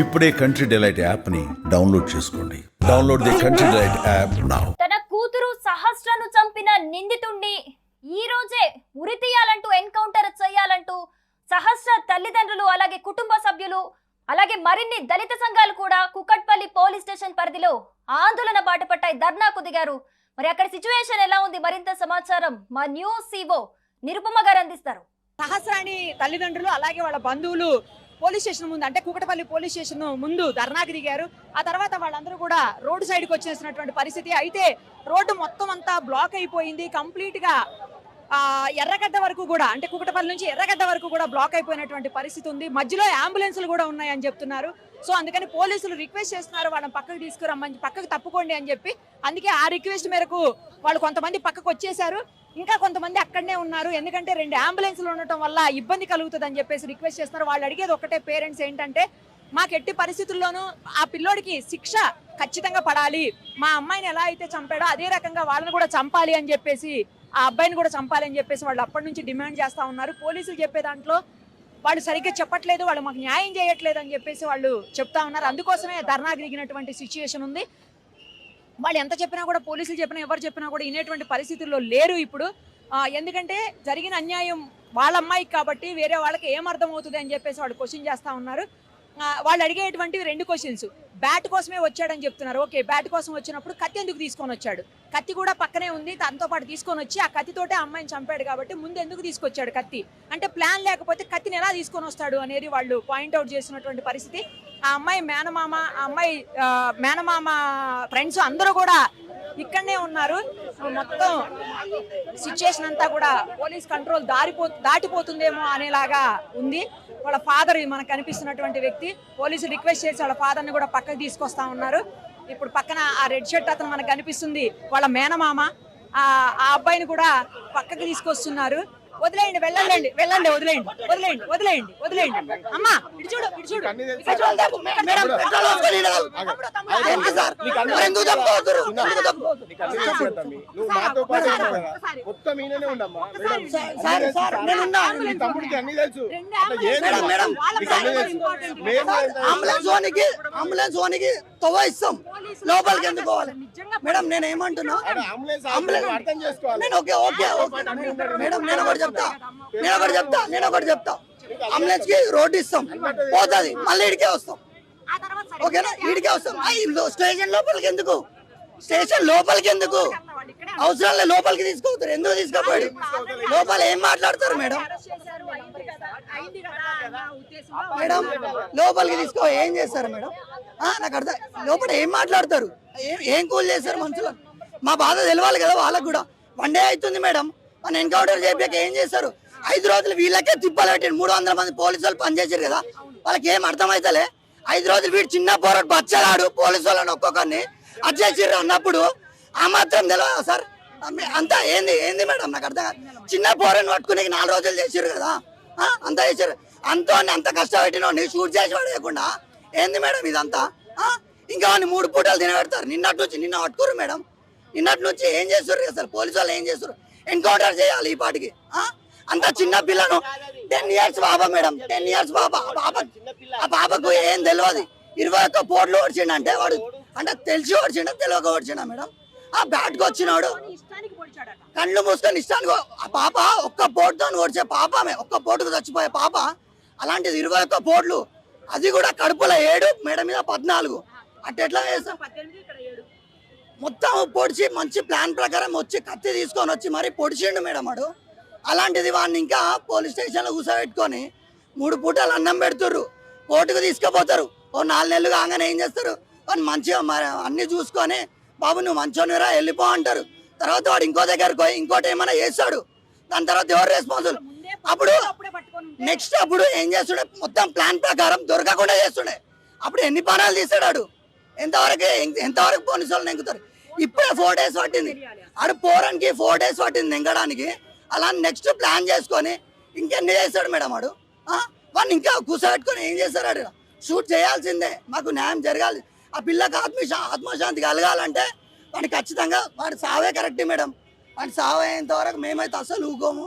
ఇప్పుడే country delight app ని download చేసుకోండి. Download the country delight app now. తన కూతురు సహస్రను చంపిన నిందితుణ్ణి ఈ రోజే ఉరి తీయాలంటూ ఎన్కౌంటర్ చేయాలంటూ సహస్ర తల్లిదండ్రులు అలాగే కుటుంబ సభ్యులు అలాగే మరిన్ని దళిత సంఘాలు కూడా కుకట్పల్లి పోలీస్ స్టేషన్ పరిధిలో ఆందోళన బాటపట్టాయి, ధర్నాకు దిగారు. మరి అక్కడ సిచ్యువేషన్ ఎలా ఉంది, మరింత సమాచారం మా న్యూస్ సిఓ నిరుపమ గారు అందిస్తారు. సహస్రాని తల్లిదండ్రులు అలాగే వాళ్ళ బంధువులు పోలీస్ స్టేషన్ ముందు అంటే కుకటపల్లి పోలీస్ స్టేషన్ ముందు ధర్నాకి దిగారు. ఆ తర్వాత వాళ్ళందరూ కూడా రోడ్డు సైడ్కి వచ్చేసినటువంటి పరిస్థితి. అయితే రోడ్డు మొత్తం అంతా బ్లాక్ అయిపోయింది, కంప్లీట్ గా ఎర్రగడ్డ వరకు కూడా అంటే కుకటపల్లి నుంచి ఎర్రగడ్డ వరకు కూడా బ్లాక్ అయిపోయినటువంటి పరిస్థితి ఉంది. మధ్యలో అంబులెన్సులు కూడా ఉన్నాయని చెప్తున్నారు. సో అందుకని పోలీసులు రిక్వెస్ట్ చేస్తున్నారు వాళ్ళని పక్కకు తీసుకురమ్మని, పక్కకు తప్పుకోండి అని చెప్పి. అందుకే ఆ రిక్వెస్ట్ మేరకు వాళ్ళు కొంతమంది పక్కకు వచ్చేసారు, ఇంకా కొంతమంది అక్కడనే ఉన్నారు. ఎందుకంటే 2 అంబులెన్సులు ఉండటం వల్ల ఇబ్బంది కలుగుతుంది అని చెప్పేసి రిక్వెస్ట్ చేస్తున్నారు. వాళ్ళు అడిగేది ఒకటే, పేరెంట్స్ ఏంటంటే మాకు ఎట్టి పరిస్థితుల్లోనూ ఆ పిల్లోడికి శిక్ష ఖచ్చితంగా పడాలి, మా అమ్మాయిని ఎలా అయితే చంపాడో అదే రకంగా వాళ్ళని కూడా చంపాలి అని చెప్పేసి, ఆ అబ్బాయిని కూడా చంపాలి అని చెప్పేసి వాళ్ళు అప్పటి నుంచి డిమాండ్ చేస్తూ ఉన్నారు. పోలీసులు చెప్పే దాంట్లో వాళ్ళు సరిగ్గా చెప్పట్లేదు, వాళ్ళు మాకు న్యాయం చేయట్లేదు అని చెప్పేసి వాళ్ళు చెప్తా ఉన్నారు. అందుకోసమే ధర్నా దిగినటువంటి సిచ్యుయేషన్ ఉంది. వాళ్ళు ఎంత చెప్పినా కూడా, పోలీసులు చెప్పినా ఎవరు చెప్పినా కూడా వినేటువంటి పరిస్థితుల్లో లేరు ఇప్పుడు. ఎందుకంటే జరిగిన అన్యాయం వాళ్ళ అమ్మాయికి కాబట్టి వేరే వాళ్ళకి ఏం అర్థం అవుతుంది అని చెప్పేసి వాళ్ళు క్వశ్చన్ చేస్తూ ఉన్నారు. వాళ్ళు అడిగేటువంటివి 2 క్వశ్చన్స్. బ్యాట్ కోసమే వచ్చాడని చెప్తున్నారు. ఓకే, బ్యాట్ కోసం వచ్చినప్పుడు కత్తి ఎందుకు తీసుకొని వచ్చాడు? కత్తి కూడా పక్కనే ఉంది, తనతో పాటు తీసుకొని వచ్చి ఆ కత్తితోటే అమ్మాయిని చంపాడు కాబట్టి ముందు ఎందుకు తీసుకొచ్చాడు కత్తి? అంటే ప్లాన్ లేకపోతే కత్తిని ఎలా తీసుకొని వస్తాడు అనేది వాళ్ళు పాయింట్అవుట్ చేసినటువంటి పరిస్థితి. ఆ అమ్మాయి మేనమామ, ఆ అమ్మాయి మేనమామ ఫ్రెండ్స్ అందరూ కూడా ఇక్కడనే ఉన్నారు. మొత్తం సిచ్యుయేషన్ అంతా కూడా పోలీస్ కంట్రోల్ దాటిపోతుందేమో అనేలాగా ఉంది. వాళ్ళ ఫాదర్ మనకు కనిపిస్తున్నటువంటి వ్యక్తి, పోలీసులు రిక్వెస్ట్ చేసి వాళ్ళ ఫాదర్ని కూడా పక్కకు తీసుకొస్తా ఉన్నారు. ఇప్పుడు పక్కన ఆ రెడ్ షర్ట్ అతను మనకు కనిపిస్తుంది వాళ్ళ మేనమామ. ఆ అబ్బాయిని కూడా పక్కకు తీసుకొస్తున్నారు. వదిలేయండి, వెళ్ళండి, వెళ్ళండి, వదిలేయండి, వదిలేయండి, వదిలేయండి, వదిలేయండి. అమ్మా ఇటు చూడు, ఇటు చూడు. అంబులెన్స్ ఓనికి తవ్వ ఇస్తాం, లోపలికి ఎందుకు పోవాలి మేడం? నేను ఏమంటున్నా, మేడం నేను ఒకటి చెప్తా, అంబులెన్స్ కి రోడ్డు ఇస్తాం, పోతుంది, మళ్ళీ ఇడికే వస్తాం. ఓకేనా? ఇడికే వస్తాం. స్టేషన్ లోపలికి ఎందుకు? స్టేషన్ లోపలికి ఎందుకు అవసరం లేదు, లోపలికి తీసుకోవద్దు. ఎందుకు తీసుకోపోయాడు? లోపల ఏం మాట్లాడతారు మేడం? మేడం లోపలికి తీసుకో ఏం చేస్తారు మేడం? నాకు అర్థం, లోపల ఏం మాట్లాడతారు, ఏం కూల్ చేస్తారు మనుషులు? మా బాధ తెలవాలి కదా వాళ్ళకు కూడా. 1 డే అవుతుంది మేడం, మన ఎన్కౌంటర్ చేయక ఏం చేస్తారు? 5 రోజులు వీళ్ళకే తిప్పాలి పెట్టండి. 300 మంది పోలీసు వాళ్ళు పనిచేసారు కదా, వాళ్ళకి ఏం అర్థమైతలే. 5 రోజులు వీడు చిన్న పోరాడు బచ్చలాడు పోలీసు వాళ్ళని ఒక్కొక్కరిని అచ్చేసిర్రు అన్నప్పుడు ఆ మాత్రం తెలియదు సార్? అంతా ఏంది మేడం? నాకు అర్థం కాదు. చిన్న పోరాన్ని పట్టుకునే 4 రోజులు చేసారు కదా, అంతా చేశారు. అంత కష్టపెట్టిన షూట్ చేసి పడేయకుండా ఏంది మేడం ఇదంతా? ఇంకా 3 పూటలు తినబెడతారు. నిన్న పట్టుకోరు మేడం. నిన్నటి నుంచి ఏం చేస్తారు అసలు పోలీసు వాళ్ళు? ఏం చేస్తారు? ఎన్కౌంటర్ చేయాలి ఈ పాటికి. అంత చిన్న పిల్లను 10 years బాబా మేడం, 10 years బాబా. ఆ బాబాకు ఏం తెలియదు. 21 పోట్లు ఓడిచిండంటే వాడు అంటే తెలిసి ఓడిచిండా తెలియక ఓడిచిండా మేడం? ఆ బ్యాట్కి వచ్చినాడు కళ్ళు మూసుకొని ఇష్టానికి. ఆ పాప ఒక్క పోటుతో ఓడిచే పాపమే, ఒక్క పోటుకు చచ్చిపోయే పాప. అలాంటిది 21 పోట్లు, అది కూడా కడుపులో 7, మేడ మీద 14. అట్టెట్లా చేస్తాం? మొత్తం పొడిచి మంచి ప్లాన్ ప్రకారం వచ్చి కత్తి తీసుకొని వచ్చి మరి పొడిచిండు మేడం వాడు. అలాంటిది వాడిని ఇంకా పోలీస్ స్టేషన్లో కూర్చోబెట్టుకొని 3 పూటలు అన్నం పెడుతుర్రు, కోర్టుకు తీసుకుపోతారు. ఓ 4 నెలలు కాగానే ఏం చేస్తారు? వాడిని మంచిగా అన్ని చూసుకొని బాబు నువ్వు మంచోనిరా వెళ్ళిపో అంటారు. తర్వాత వాడు ఇంకో దగ్గరకు పోయి ఇంకోటి ఏమైనా చేస్తాడు. దాని తర్వాత ఎవరు రెస్పాన్సిబుల్? అప్పుడు నెక్స్ట్ అప్పుడు ఏం చేస్తుండే? మొత్తం ప్లాన్ ప్రకారం దొరకకుండా చేస్తుండే. అప్పుడు ఎన్ని పనాలు తీసాడు? ఎంతవరకు పోలీసు వాళ్ళు నెంగుతారు? ఇప్పుడే 4 days పట్టింది. ఆడు పోరానికి 4 days పట్టింది నెంగడానికి. అలా నెక్స్ట్ ప్లాన్ చేసుకొని ఇంకెన్ని చేస్తాడు మేడం వాడు? వాడిని ఇంకా కూర్చోబెట్టుకొని ఏం చేస్తారు? ఆడు షూట్ చేయాల్సిందే, మాకు న్యాయం జరగాలి. ఆ పిల్లకి ఆత్మశాంతి కలగాలంటే వాడిని ఖచ్చితంగా వాడి సావే కరెక్ట్ మేడం. వాడి సావు అయ్యేంత వరకు మేమైతే అసలు ఊకోము.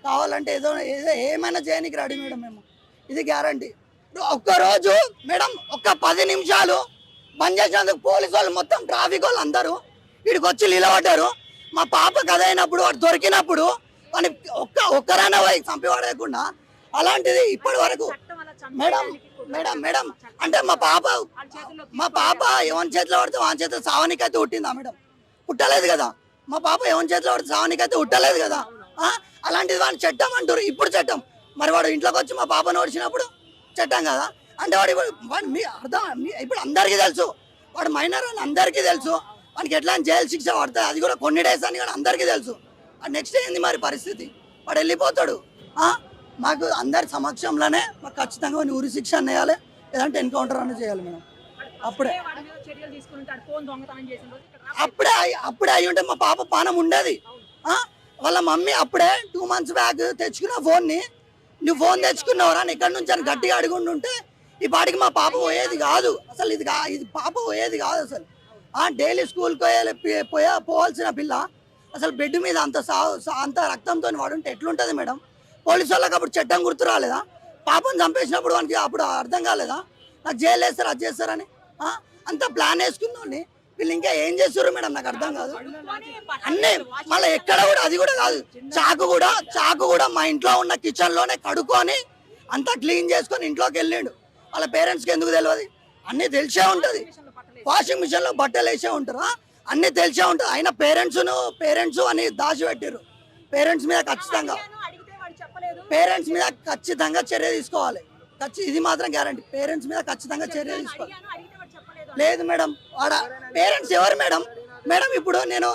కావాలంటే ఏదో ఏమైనా చేయడానికి రెడీ మేడం మేము, ఇది గ్యారంటీ. ఒక్కరోజు మేడం ఒక్క 10 నిమిషాలు బంద్ చేసినందుకు పోలీసు వాళ్ళు మొత్తం ట్రాఫిక్ వాళ్ళు అందరూ వీడికి వచ్చి నిలబడ్డారు. మా పాప కథ అయినప్పుడు వాడు దొరికినప్పుడు వాడిని ఒక్కరైనా పోయి చంపివాడేయకుండా, అలాంటిది ఇప్పటి వరకు మేడం మేడం మేడం అంటే మా పాప ఎవరి చేతిలో పడితే వాని చేతిలో సావనికైతే పుట్టిందా మేడం? పుట్టలేదు కదా. మా పాప ఎవరి చేతిలో పడితే సావనికైతే పుట్టలేదు కదా. అలాంటిది వాడిని చట్టం అంటారు. ఇప్పుడు చట్టం, మరి వాడు ఇంట్లోకి వచ్చి మా పాపను ఓడిచినప్పుడు చట్టం కదా. అంటే వాడు మీ అర్థం ఇప్పుడు అందరికీ తెలుసు వాడు మైనర్ అని అందరికీ తెలుసు. వానికి ఎట్లా జైలు శిక్ష పడుతుంది, అది కూడా కొన్ని డేస్ అని కూడా అందరికీ తెలుసు. నెక్స్ట్ ఏంది మరి పరిస్థితి? వాడు వెళ్ళిపోతాడు. మాకు అందరి సమక్షంలోనే మాకు ఖచ్చితంగా ఉరి శిక్ష వేయాలి, లేదంటే ఎన్కౌంటర్ అన్న చేయాలి మేడం. అప్పుడే అయి ఉంటే మా పాప పానం ఉండేది. వాళ్ళ మమ్మీ అప్పుడే 2 months బ్యాక్ తెచ్చుకున్న ఫోన్ని, నువ్వు ఫోన్ తెచ్చుకున్నావురా ఇక్కడ నుంచి అని గట్టిగా అడుగుంటుంటే ఈ పాటికి మా పాప పోయేది కాదు అసలు. ఇది పాప పోయేది కాదు అసలు. డైలీ స్కూల్కి పోవాల్సిన పిల్ల అసలు బెడ్ మీద అంత రక్తంతో వాడుంటే ఎట్లుంటుంది మేడం? పోలీసు వాళ్ళకి అప్పుడు చట్టం గుర్తు రాలేదా? పాపను చంపేసినప్పుడు వానికి అప్పుడు అర్థం కాలేదా నాకు జైలు వేస్తారు అది చేస్తారని? అంత ప్లాన్ వేసుకున్నాండి వీళ్ళు. ఇంకా ఏం చేస్తారు మేడం నాకు అర్థం కాదు. అన్నీ మళ్ళీ ఎక్కడ కూడా అది కూడా కాదు. చాకు కూడా మా ఇంట్లో ఉన్న కిచెన్ లోనే కడుక్కొని అంతా క్లీన్ చేసుకొని ఇంట్లోకి వెళ్ళిండు. వాళ్ళ పేరెంట్స్కి ఎందుకు తెలియదు? అన్నీ తెలిసే ఉంటుంది. వాషింగ్ మిషన్ లో బట్టలు వేసే ఉంటారు, అన్నీ తెలిసే ఉంటుంది. అయినా పేరెంట్స్ అని దాచిపెట్టారు. పేరెంట్స్ మీద ఖచ్చితంగా చర్య తీసుకోవాలి. ఇది మాత్రం గ్యారంటీ. పేరెంట్స్ మీద ఖచ్చితంగా చర్య తీసుకోవాలి. లేదు మేడం, పేరెంట్స్ ఎవరు మేడం? ఇప్పుడు నేను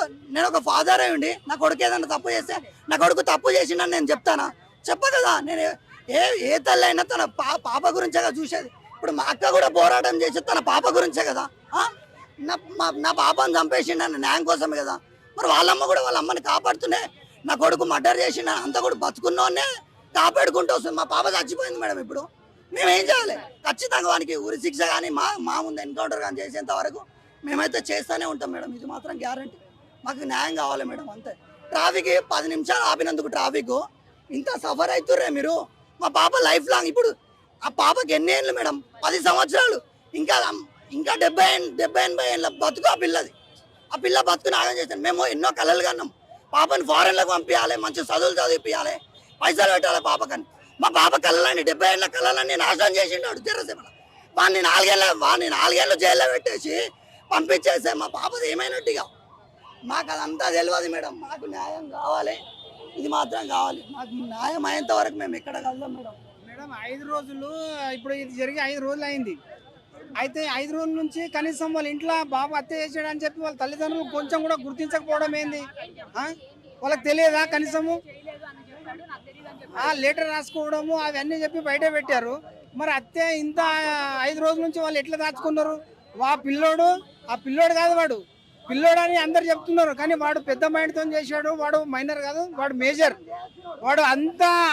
ఒక ఫాదర్ అయి ఉండి నా కొడుకు ఏదైనా తప్పు చేస్తే నా కొడుకు తప్పు చేసిండని నేను చెప్తానా? చెప్ప కదా. నేను ఏ తల్లి అయినా తన పాప గురించే కదా చూసేది. ఇప్పుడు మా అక్క కూడా పోరాటం చేసేది తన పాప గురించే కదా. నా పాపను చంపేసిండని న్యాయం కోసమే కదా. మరి వాళ్ళమ్మ కూడా వాళ్ళ అమ్మని కాపాడుతూనే నా కొడుకు మర్డర్ చేసిండ అంతా కూడా బతుకున్నోనే కాపాడుకుంటూ వస్తుంది. మా పాప చచ్చిపోయింది మేడం. ఇప్పుడు మేమేం చేయాలి? ఖచ్చితంగా వానికి ఉరి శిక్ష కానీ మా ముందు ఎన్కౌంటర్ కానీ చేసేంత వరకు మేమైతే చేస్తూనే ఉంటాం మేడం. ఇది మాత్రం గ్యారంటీ. మాకు న్యాయం కావాలి మేడం, అంతే. ట్రాఫిక్ 10 నిమిషాలు ఆపినందుకు ట్రాఫిక్ ఇంత సఫర్ అవుతుర్రే మీరు. మా పాప లైఫ్ లాంగ్, ఇప్పుడు ఆ పాపకి ఎన్ని ఏళ్ళు మేడం? 10 సంవత్సరాలు. ఇంకా 70-80 ఏళ్ళ బతుకు ఆ పిల్లది. ఆ పిల్ల బతుకుని ఆగం చేశాను. మేము ఎన్నో కళలు కన్నాం. పాపని ఫారెన్లకు పంపించాలి, మంచి చదువులు చదివిపించాలి, పైసలు పెట్టాలి పాపకని. మా పాప కళలన్నీ 70 ఏళ్ళ కళలన్నీ నాశనం చేసిండు తెరసేమ. వాడిని 4 ఏళ్ళు జైల్లో పెట్టేసి పంపించేసే మా పాపది ఏమైనట్టుగా. మాకు అదంతా తెలియదు మేడం. మాకు న్యాయం కావాలి, ఇది మాత్రం కావాలి. మాకు న్యాయం అయ్యేంత వరకు మేము ఎక్కడ కలుద్దాం మేడం. 5 రోజులు ఇప్పుడు ఇది జరిగి 5 రోజులు అయింది. అయితే 5 రోజుల నుంచి కనీసం వాళ్ళ ఇంట్లో బాబు హత్య చేశాడని చెప్పి వాళ్ళ తల్లిదండ్రులు కొంచెం కూడా గుర్తించకపోవడం ఏంది? వాళ్ళకి తెలియదా కనీసము? లెటర్ రాసుకోవడము అవన్నీ చెప్పి బయట పెట్టారు. మరి హత్య ఇంత 5 రోజుల నుంచి వాళ్ళు ఎట్లా దాచుకున్నారు? ఆ పిల్లోడు కాదు, వాడు పిల్లోడు అని అందరు చెప్తున్నారు. కానీ వాడు పెద్ద మైండ్తో చేశాడు. వాడు మైనర్ కాదు, వాడు మేజర్. వాడు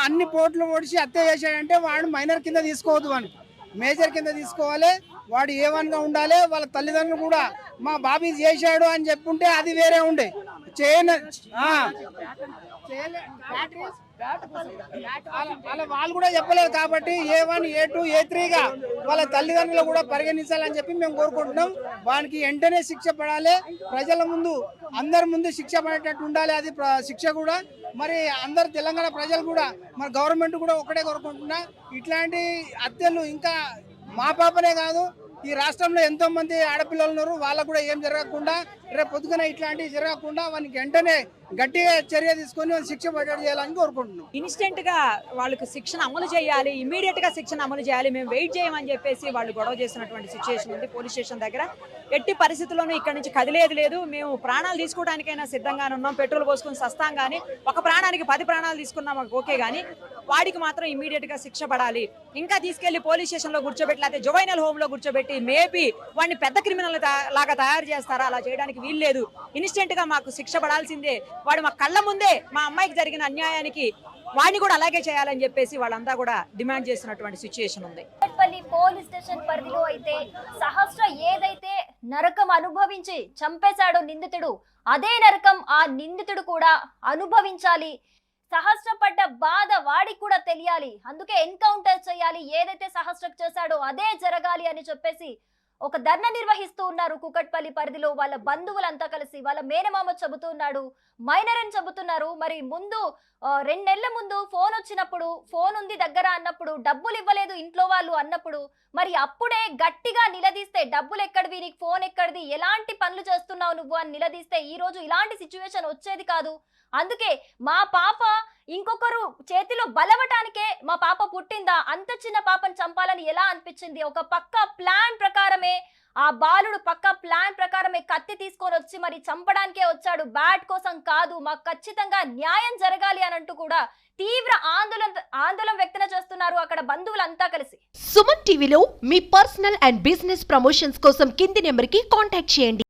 అన్ని పోట్లు ఓడిచి హత్య చేశాడంటే వాడు మైనర్ కింద తీసుకోవద్దు, వాడిని మేజర్ కింద తీసుకోవాలి. వాడు A1గా ఉండాలి. వాళ్ళ తల్లిదండ్రులు కూడా మా బాబీ చేశాడు అని చెప్పుంటే అది వేరే ఉండే. వాళ్ళు కూడా చెప్పలేదు కాబట్టి A1, A2, A3గా వాళ్ళ తల్లిదండ్రులు కూడా పరిగణించాలని చెప్పి మేము కోరుకుంటున్నాం. వానికి వెంటనే శిక్ష పడాలి. ప్రజల ముందు అందరి ముందు శిక్ష పడేటట్టు ఉండాలి. అది శిక్ష కూడా మరి అందరు తెలంగాణ ప్రజలు కూడా మరి గవర్నమెంట్ కూడా ఒకటే కోరుకుంటున్నా. ఇట్లాంటి హత్యలు ఇంకా మా పాపనే కాదు, ఈ రాష్ట్రంలో ఎంతో మంది ఆడపిల్లలు ఉన్నారు. వాళ్ళకు కూడా ఏం జరగకుండా, రేపు పొద్దున ఇట్లాంటివి జరగకుండా వానికి వెంటనే గట్టిగా చర్య తీసుకొని శిక్ష పడ్డట్టు చేయాలని కోరుకుంటున్నాం. ఇన్స్టెంట్ గా వాళ్ళకి శిక్షణ అమలు చేయాలి, ఇమీడియట్ గా శిక్షణ అమలు చేయాలి. మేము వెయిట్ చేయమని చెప్పేసి వాళ్ళు గొడవ చేసినటువంటి సిచ్యువేషన్ ఉంది పోలీస్ స్టేషన్ దగ్గర. ఎట్టి పరిస్థితుల్లోనూ ఇక్కడ నుంచి కదిలేదు లేదు. మేము ప్రాణాలు తీసుకోవడానికైనా సిద్ధంగానే ఉన్నాం. పెట్రోల్ పోసుకొని సస్తాం, కానీ ఒక ప్రాణానికి 10 ప్రాణాలు తీసుకున్నాం ఓకే, కానీ వాడికి మాత్రం ఇమీడియట్ గా శిక్ష పడాలి. ఇంకా తీసుకెళ్లి పోలీస్ స్టేషన్ లో కూర్చోబెట్టి లేకపోతే జువైనల్ హోమ్ లో కూర్చోబెట్టి మేబీ వాడిని పెద్ద క్రిమినల్ లాగా తయారు చేస్తారా? అలా చేయడానికి వీల్లేదు. ఇన్స్టెంట్ గా మాకు శిక్ష పడాల్సిందే. వాడు మా కళ్ళ ముందే మా అమ్మాయికి జరిగిన అన్యాయానికి వాడిని కూడా అలాగే చేయాలని చెప్పేసి వాళ్ళంతా కూడా డిమాండ్ చేసినటువంటి సిచ్యువేషన్ ఉంది. పోలీస్ స్టేషన్ పరిధిలో అయితే సహస్ర ఏదైతే నరకం అనుభవించి చంపేశాడో నిందితుడు, అదే నరకం ఆ నిందితుడు కూడా అనుభవించాలి. సహస్ర పడ్డ బాధ వాడికి కూడా తెలియాలి, అందుకే ఎన్కౌంటర్ చేయాలి, ఏదైతే సహస్రకు చేశాడో అదే జరగాలి అని చెప్పేసి ఒక ధర్నా నిర్వహిస్తూ ఉన్నారు కూకట్పల్లి పరిధిలో. వాళ్ళ బంధువులంతా కలిసి, వాళ్ళ మేనమామ చెబుతున్నాడు, మైనర్ అని చెబుతున్నారు. మరి ముందు 2 నెలల ముందు ఫోన్ వచ్చినప్పుడు, ఫోన్ ఉంది దగ్గర అన్నప్పుడు, డబ్బులు ఇవ్వలేదు ఇంట్లో వాళ్ళు అన్నప్పుడు, మరి అప్పుడే గట్టిగా నిలదీస్తే డబ్బులు ఎక్కడివి, నీకు ఫోన్ ఎక్కడిది, ఎలాంటి పనులు చేస్తున్నావు నువ్వు అని నిలదీస్తే ఈ రోజు ఇలాంటి సిచ్యువేషన్ వచ్చేది కాదు. అందుకే మా పాప ఇంకొకరు చేతిలో బలవటానికే మా పాప పుట్టిందా, అంత చిన్న పాపను చంపాలని ఎలా అనిపించింది? ఒక పక్క ప్లాన్ ప్రకారమే ఆ బాలుడు పక్క ప్లాన్ ప్రకారమే కత్తి తీసుకొని వచ్చి మరి చంపడానికే వచ్చాడు, బ్యాట్ కోసం కాదు, మాకు ఖచ్చితంగా న్యాయం జరగాలి అని అంటూ కూడా తీవ్ర ఆందోళన వ్యక్తం చేస్తున్నారు అక్కడ బంధువులంతా కలిసి. సుమన్ టీవీలో మీ పర్సనల్ అండ్ బిజినెస్ ప్రమోషన్స్ కోసం కింది నెంబర్కి కాంటాక్ట్ చేయండి.